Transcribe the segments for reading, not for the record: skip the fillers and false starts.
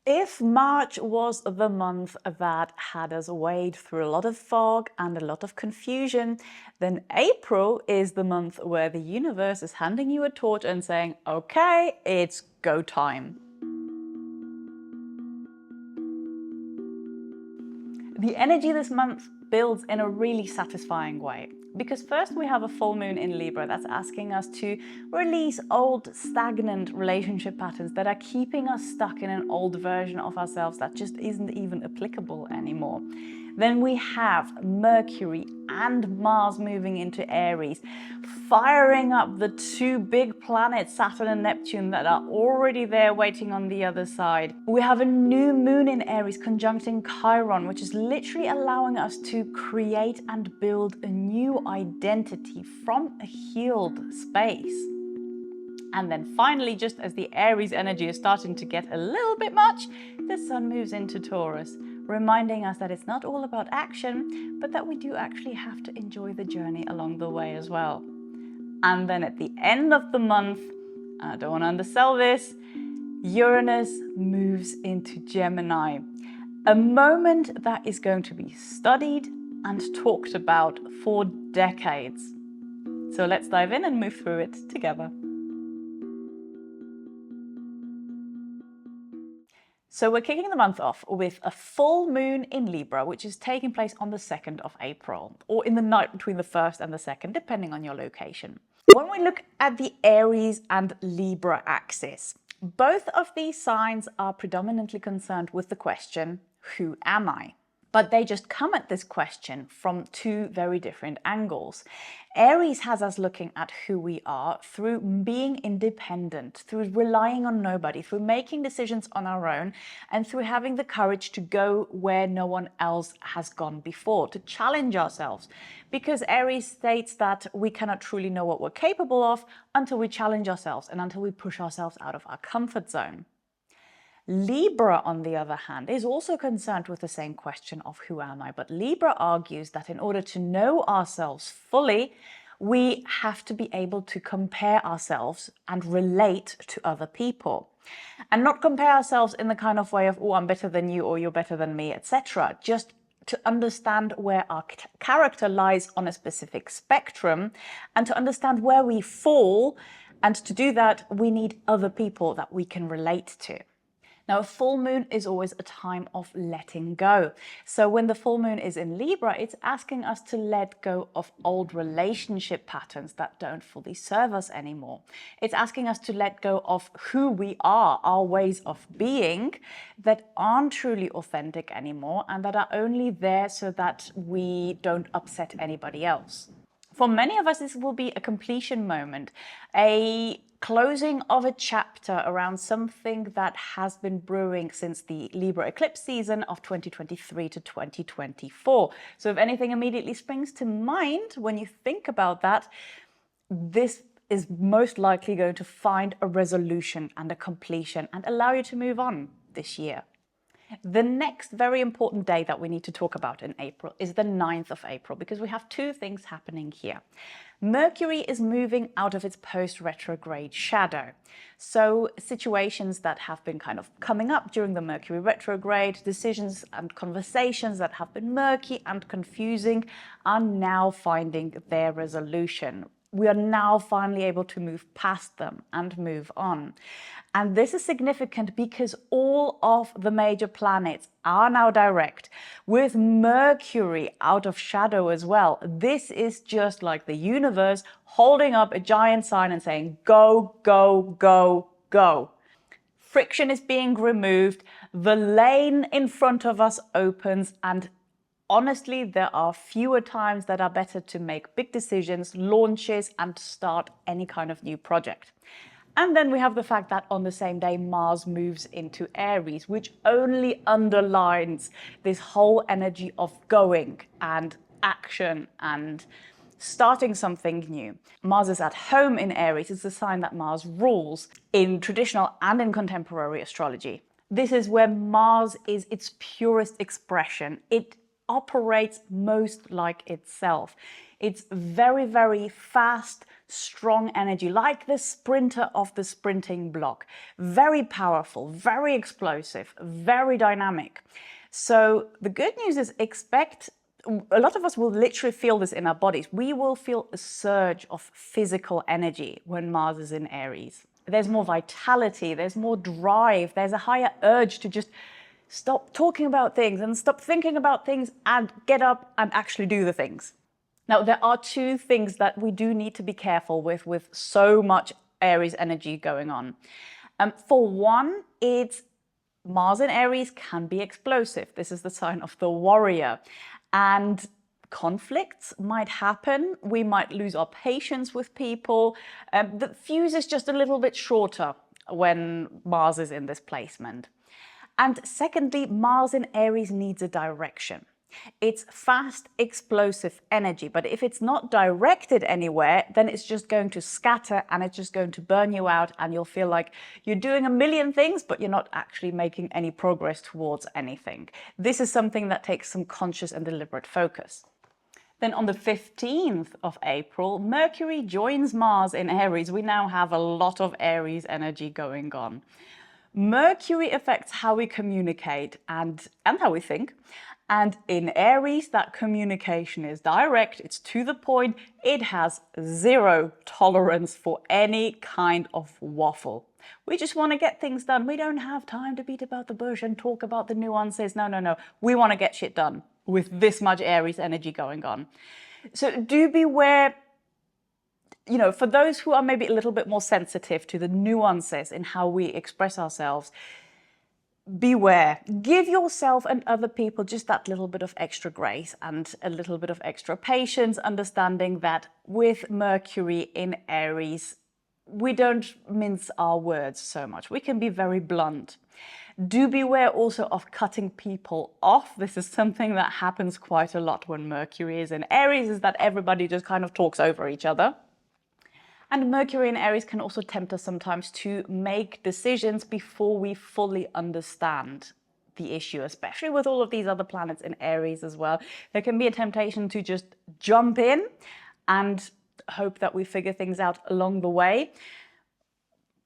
If March was the month that had us wade through a lot of fog and a lot of confusion, then April is the month where the universe is handing you a torch and saying, okay, it's go time. The energy this month builds in a really satisfying way. Because first we have a full moon in Libra that's asking us to release old stagnant relationship patterns that are keeping us stuck in an old version of ourselves that just isn't even applicable anymore. Then we have Mercury and Mars moving into Aries, firing up the two big planets, Saturn and Neptune, that are already there waiting on the other side. We have a new moon in Aries conjuncting Chiron, which is literally allowing us to create and build a new identity from a healed space. And then finally, just as the Aries energy is starting to get a little bit much, the Sun moves into Taurus, reminding us that it's not all about action, but that we do actually have to enjoy the journey along the way as well. And then at the end of the month, I don't want to undersell this, Uranus moves into Gemini, a moment that is going to be studied and talked about for decades. So let's dive in and move through it together. So we're kicking the month off with a full moon in Libra, which is taking place on the 2nd of April, or in the night between the 1st and the 2nd, depending on your location. When we look at the Aries and Libra axis, both of these signs are predominantly concerned with the question, who am I? But they just come at this question from two very different angles. Aries has us looking at who we are through being independent, through relying on nobody, through making decisions on our own, and through having the courage to go where no one else has gone before, to challenge ourselves. Because Aries states that we cannot truly know what we're capable of until we challenge ourselves and until we push ourselves out of our comfort zone. Libra, on the other hand, is also concerned with the same question of who am I, but Libra argues that in order to know ourselves fully, we have to be able to compare ourselves and relate to other people. And not compare ourselves in the kind of way of, oh, I'm better than you or you're better than me, etc. Just to understand where our character lies on a specific spectrum and to understand where we fall. And to do that, we need other people that we can relate to. Now, a full moon is always a time of letting go. So when the full moon is in Libra, it's asking us to let go of old relationship patterns that don't fully serve us anymore. It's asking us to let go of who we are, our ways of being that aren't truly authentic anymore and that are only there so that we don't upset anybody else. For many of us, this will be a completion moment, a closing of a chapter around something that has been brewing since the Libra eclipse season of 2023 to 2024. So if anything immediately springs to mind when you think about that, this is most likely going to find a resolution and a completion and allow you to move on this year. The next very important day that we need to talk about in April is the 9th of April, because we have two things happening here. Mercury is moving out of its post-retrograde shadow. So situations that have been kind of coming up during the Mercury retrograde, decisions and conversations that have been murky and confusing are now finding their resolution. We are now finally able to move past them and move on. And this is significant because all of the major planets are now direct, with Mercury out of shadow as well. This is just like the universe holding up a giant sign and saying, go, go, go, go. Friction is being removed, the lane in front of us opens, and honestly, there are fewer times that are better to make big decisions, launches, and start any kind of new project. And then we have the fact that on the same day, Mars moves into Aries, which only underlines this whole energy of going and action and starting something new. Mars is at home in Aries. It's a sign that Mars rules in traditional and in contemporary astrology. This is where Mars is its purest expression. It operates most like itself. It's very, very fast, strong energy, like the sprinter of the sprinting block. Very powerful, very explosive, very dynamic. So the good news is expect, a lot of us will literally feel this in our bodies. We will feel a surge of physical energy when Mars is in Aries. There's more vitality, there's more drive, there's a higher urge to just stop talking about things and stop thinking about things and get up and actually do the things. Now, there are two things that we do need to be careful with so much Aries energy going on. For one, it's Mars in Aries can be explosive. This is the sign of the warrior. And conflicts might happen. We might lose our patience with people. The fuse is just a little bit shorter when Mars is in this placement. And secondly, Mars in Aries needs a direction. It's fast, explosive energy, but if it's not directed anywhere, then it's just going to scatter and it's just going to burn you out, and you'll feel like you're doing a million things, but you're not actually making any progress towards anything. This is something that takes some conscious and deliberate focus. Then on the 15th of April, Mercury joins Mars in Aries. We now have a lot of Aries energy going on. Mercury affects how we communicate and how we think. And in Aries, that communication is direct, it's to the point, it has zero tolerance for any kind of waffle. We just want to get things done. We don't have time to beat about the bush and talk about the nuances. No. We want to get shit done with this much Aries energy going on. So do beware. You know, for those who are maybe a little bit more sensitive to the nuances in how we express ourselves, beware. Give yourself and other people just that little bit of extra grace and a little bit of extra patience, understanding that with Mercury in Aries, we don't mince our words so much. We can be very blunt. Do beware also of cutting people off. This is something that happens quite a lot when Mercury is in Aries, is that everybody just kind of talks over each other. And Mercury in Aries can also tempt us sometimes to make decisions before we fully understand the issue, especially with all of these other planets in Aries as well. There can be a temptation to just jump in and hope that we figure things out along the way,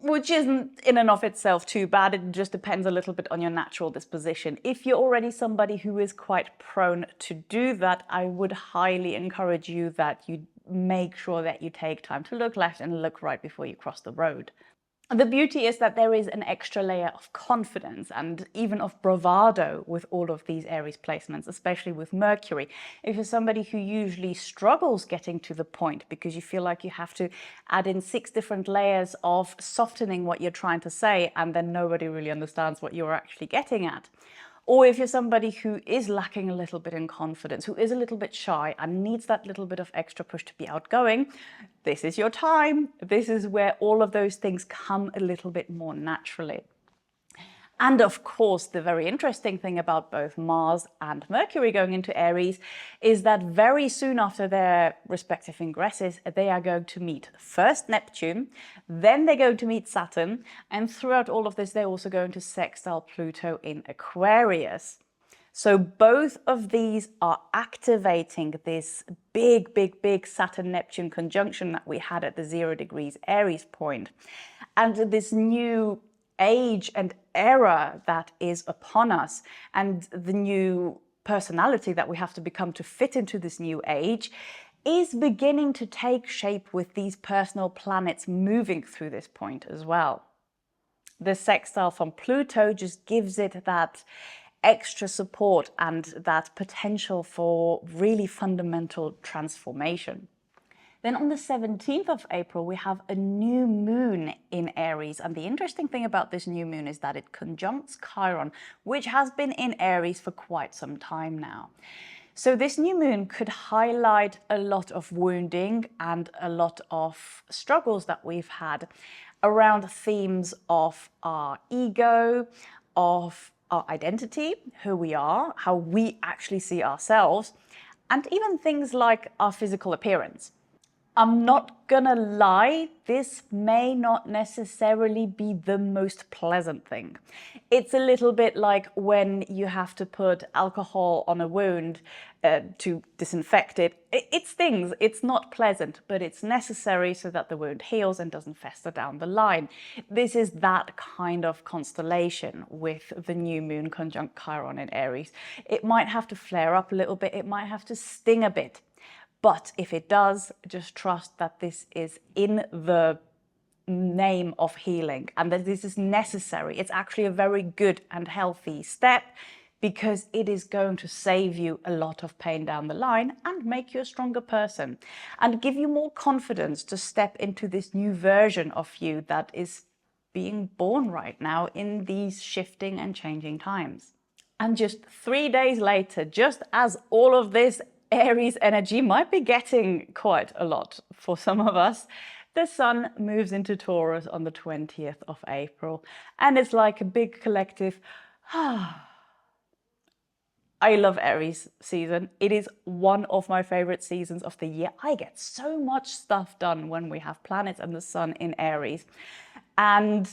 which isn't in and of itself too bad. It just depends a little bit on your natural disposition. If you're already somebody who is quite prone to do that, I would highly encourage you that you make sure that you take time to look left and look right before you cross the road. The beauty is that there is an extra layer of confidence and even of bravado with all of these Aries placements, especially with Mercury. If you're somebody who usually struggles getting to the point because you feel like you have to add in 6 different layers of softening what you're trying to say, and then nobody really understands what you're actually getting at. Or if you're somebody who is lacking a little bit in confidence, who is a little bit shy and needs that little bit of extra push to be outgoing, this is your time. This is where all of those things come a little bit more naturally. And of course, the very interesting thing about both Mars and Mercury going into Aries is that very soon after their respective ingresses, they are going to meet first Neptune, then they're going to meet Saturn, and throughout all of this, they're also going to sextile Pluto in Aquarius. So both of these are activating this big Saturn-Neptune conjunction that we had at the 0 degrees Aries point. And this new age and era that is upon us, and the new personality that we have to become to fit into this new age, is beginning to take shape with these personal planets moving through this point as well. The sextile from Pluto just gives it that extra support and that potential for really fundamental transformation. Then on the 17th of April, we have a new moon in Aries. And the interesting thing about this new moon is that it conjuncts Chiron, which has been in Aries for quite some time now. So this new moon could highlight a lot of wounding and a lot of struggles that we've had around themes of our ego, of our identity, who we are, how we actually see ourselves, and even things like our physical appearance. I'm not gonna lie, this may not necessarily be the most pleasant thing. It's a little bit like when you have to put alcohol on a wound to disinfect it. It stings, it's not pleasant, but it's necessary so that the wound heals and doesn't fester down the line. This is that kind of constellation with the new moon conjunct Chiron in Aries. It might have to flare up a little bit, it might have to sting a bit. But if it does, just trust that this is in the name of healing and that this is necessary. It's actually a very good and healthy step because it is going to save you a lot of pain down the line and make you a stronger person and give you more confidence to step into this new version of you that is being born right now in these shifting and changing times. And just 3 days later, just as all of this Aries energy might be getting quite a lot for some of us, the sun moves into Taurus on the 20th of April. And it's like a big collective, I love Aries season. It is one of my favorite seasons of the year. I get so much stuff done when we have planets and the sun in Aries. And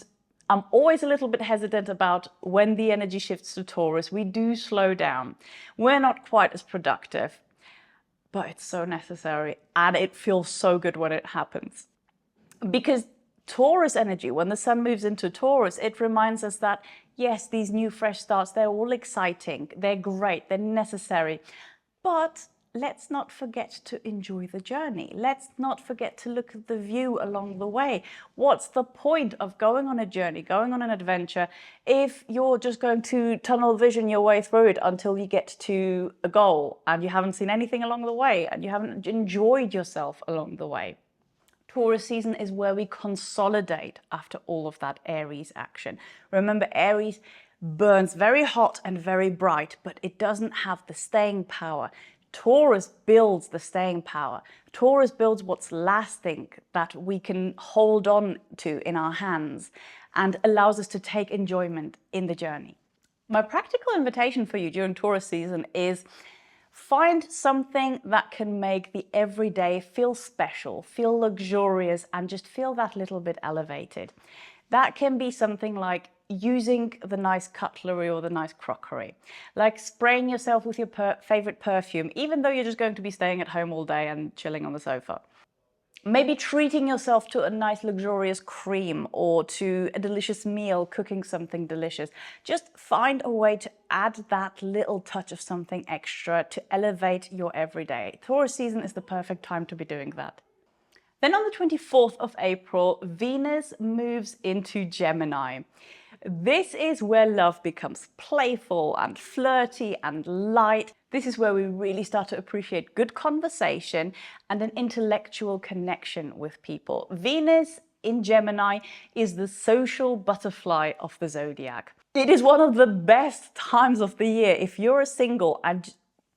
I'm always a little bit hesitant about when the energy shifts to Taurus. We do slow down. We're not quite as productive. But it's so necessary and it feels so good when it happens. Because Taurus energy, when the sun moves into Taurus, it reminds us that, yes, these new fresh starts, they're all exciting, they're great, they're necessary. But let's not forget to enjoy the journey. Let's not forget to look at the view along the way. What's the point of going on a journey, going on an adventure, if you're just going to tunnel vision your way through it until you get to a goal and you haven't seen anything along the way and you haven't enjoyed yourself along the way? Taurus season is where we consolidate after all of that Aries action. Remember, Aries burns very hot and very bright, but it doesn't have the staying power. Taurus builds the staying power. Taurus builds what's lasting that we can hold on to in our hands and allows us to take enjoyment in the journey. My practical invitation for you during Taurus season is find something that can make the everyday feel special, feel luxurious, and just feel that little bit elevated. That can be something like using the nice cutlery or the nice crockery, like spraying yourself with your favorite perfume, even though you're just going to be staying at home all day and chilling on the sofa. Maybe treating yourself to a nice luxurious cream or to a delicious meal, cooking something delicious. Just find a way to add that little touch of something extra to elevate your everyday. Taurus season is the perfect time to be doing that. Then on the 24th of April, Venus moves into Gemini. This is where love becomes playful and flirty and light. This is where we really start to appreciate good conversation and an intellectual connection with people. Venus in Gemini is the social butterfly of the zodiac. It is one of the best times of the year if you're a single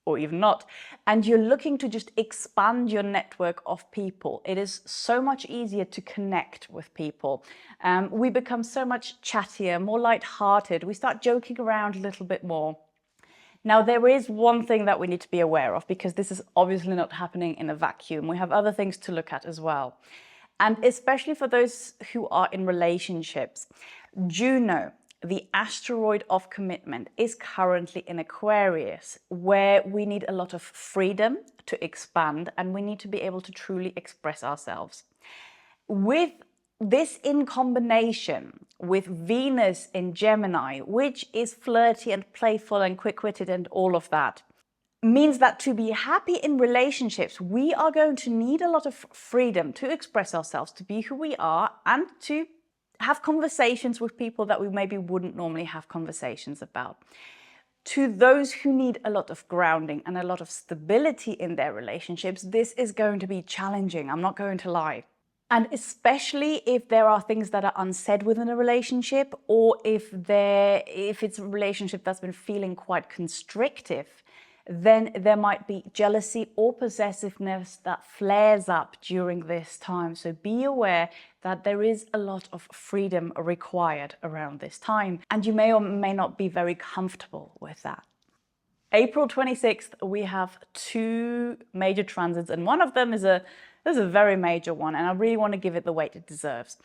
or even not, and you're looking to just expand your network of people. It is so much easier to connect with people. We become so much chattier, more light-hearted. We start joking around a little bit more. Now, there is one thing that we need to be aware of, because this is obviously not happening in a vacuum. We have other things to look at as well. And especially for those who are in relationships, Juno, the asteroid of commitment, is currently in Aquarius, where we need a lot of freedom to expand and we need to be able to truly express ourselves. With this in combination with Venus in Gemini, which is flirty and playful and quick-witted and all of that, means that to be happy in relationships, we are going to need a lot of freedom to express ourselves, to be who we are, and to have conversations with people that we maybe wouldn't normally have conversations about. To those who need a lot of grounding and a lot of stability in their relationships, this is going to be challenging, I'm not going to lie. And especially if there are things that are unsaid within a relationship, or if it's a relationship that's been feeling quite constrictive, then there might be jealousy or possessiveness that flares up during this time. So be aware that there is a lot of freedom required around this time, and you may or may not be very comfortable with that. April 26th, we have two major transits, and one of them is a This is a very major one, and I really want to give it the weight it deserves.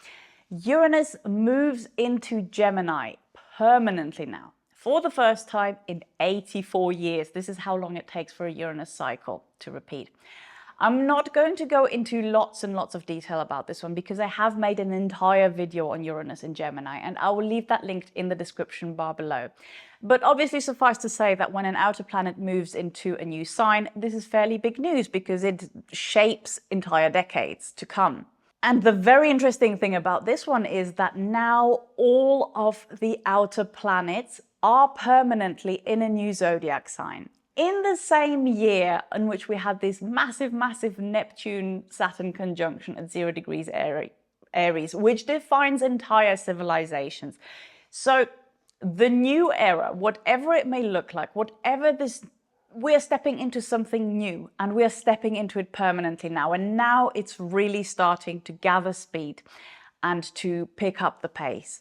Uranus moves into Gemini permanently now, for the first time in 84 years. This is how long it takes for a Uranus cycle to repeat. I'm not going to go into lots and lots of detail about this one because I have made an entire video on Uranus in Gemini, and I will leave that linked in the description bar below. But obviously suffice to say that when an outer planet moves into a new sign, this is fairly big news because it shapes entire decades to come. And the very interesting thing about this one is that now all of the outer planets are permanently in a new zodiac sign. In the same year in which we had this massive Neptune-Saturn conjunction at 0 degrees Aries, which defines entire civilizations. So the new era, whatever it may look like, whatever this, we're stepping into something new, and we're stepping into it permanently now. And now it's really starting to gather speed and to pick up the pace.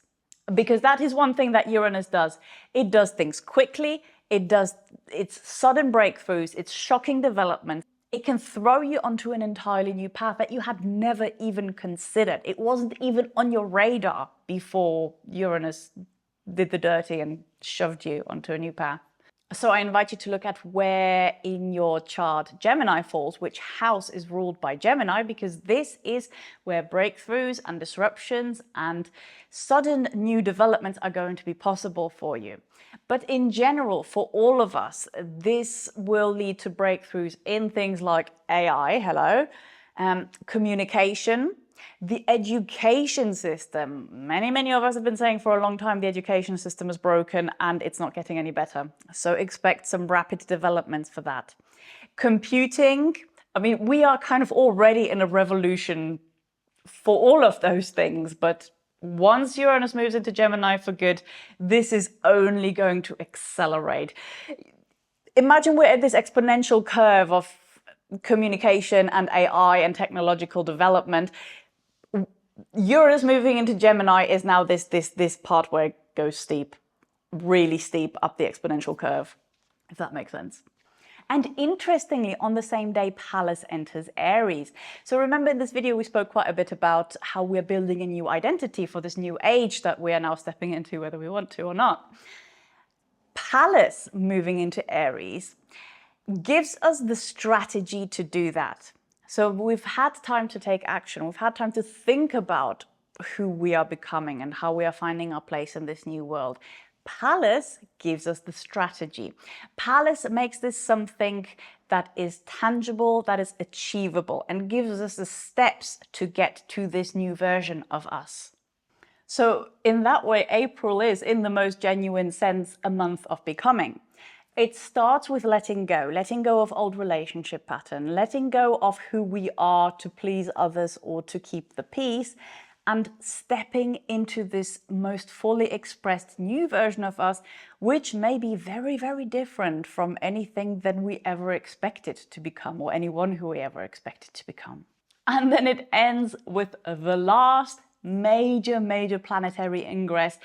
Because that is one thing that Uranus does. It does things quickly. It's sudden breakthroughs, it's shocking development. It can throw you onto an entirely new path that you had never even considered. It wasn't even on your radar before Uranus did the dirty and shoved you onto a new path. So I invite you to look at where in your chart Gemini falls, which house is ruled by Gemini, because this is where breakthroughs and disruptions and sudden new developments are going to be possible for you. But in general, for all of us, this will lead to breakthroughs in things like AI, communication, the education system. Many of us have been saying for a long time the education system is broken and it's not getting any better. So expect some rapid developments for that. Computing, I mean, we are kind of already in a revolution for all of those things, but once Uranus moves into Gemini for good, this is only going to accelerate. Imagine we're at this exponential curve of communication and AI and technological development. Uranus moving into Gemini is now this part where it goes steep, really steep up the exponential curve, if that makes sense. And interestingly, on the same day, Pallas enters Aries. So remember in this video, we spoke quite a bit about how we're building a new identity for this new age that we are now stepping into, whether we want to or not. Pallas moving into Aries gives us the strategy to do that. So we've had time to take action. We've had time to think about who we are becoming and how we are finding our place in this new world. Pallas gives us the strategy. Pallas makes this something that is tangible, that is achievable, and gives us the steps to get to this new version of us. So in that way, April is, in the most genuine sense, a month of becoming. It starts with letting go of old relationship pattern, letting go of who we are to please others or to keep the peace, and stepping into this most fully expressed new version of us, which may be very different from anything that we ever expected to become, or anyone who we ever expected to become. And then it ends with the last major planetary ingress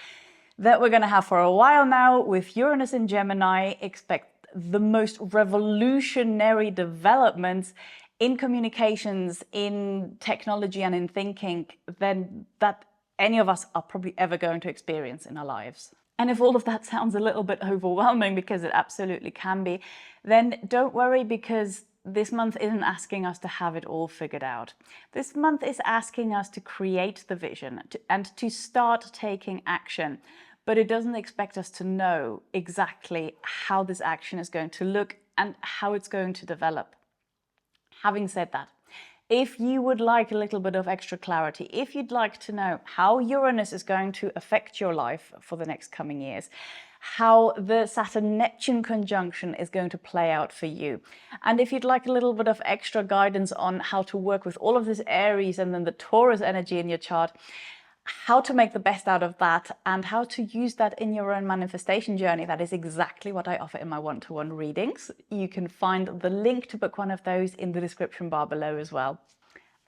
that we're going to have for a while now with Uranus in Gemini. Expect the most revolutionary developments in communications, in technology and in thinking than that any of us are probably ever going to experience in our lives. And if all of that sounds a little bit overwhelming, because it absolutely can be, then don't worry, because this month isn't asking us to have it all figured out. This month is asking us to create the vision and to start taking action. But it doesn't expect us to know exactly how this action is going to look and how it's going to develop. Having said that, if you would like a little bit of extra clarity, if you'd like to know how Uranus is going to affect your life for the next coming years, how the Saturn-Neptune conjunction is going to play out for you, and if you'd like a little bit of extra guidance on how to work with all of this Aries and then the Taurus energy in your chart, how to make the best out of that and how to use that in your own manifestation journey, that is exactly what I offer in my one-to-one readings. You can find the link to book one of those in the description bar below as well.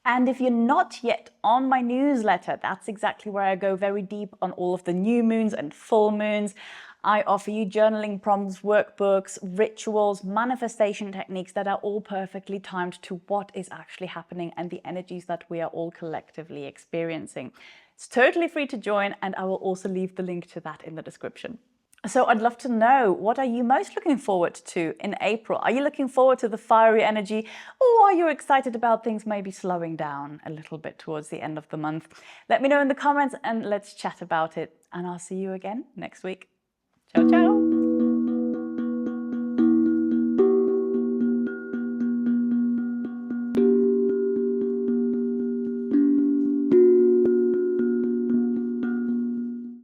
And if you're not yet on my newsletter, that's exactly where I go very deep on all of the new moons and full moons. I offer you journaling prompts, workbooks, rituals, manifestation techniques that are all perfectly timed to what is actually happening and the energies that we are all collectively experiencing. It's totally free to join, and I will also leave the link to that in the description. So I'd love to know, what are you most looking forward to in April? Are you looking forward to the fiery energy, or are you excited about things maybe slowing down a little bit towards the end of the month? Let me know in the comments and let's chat about it. And I'll see you again next week. Ciao, ciao.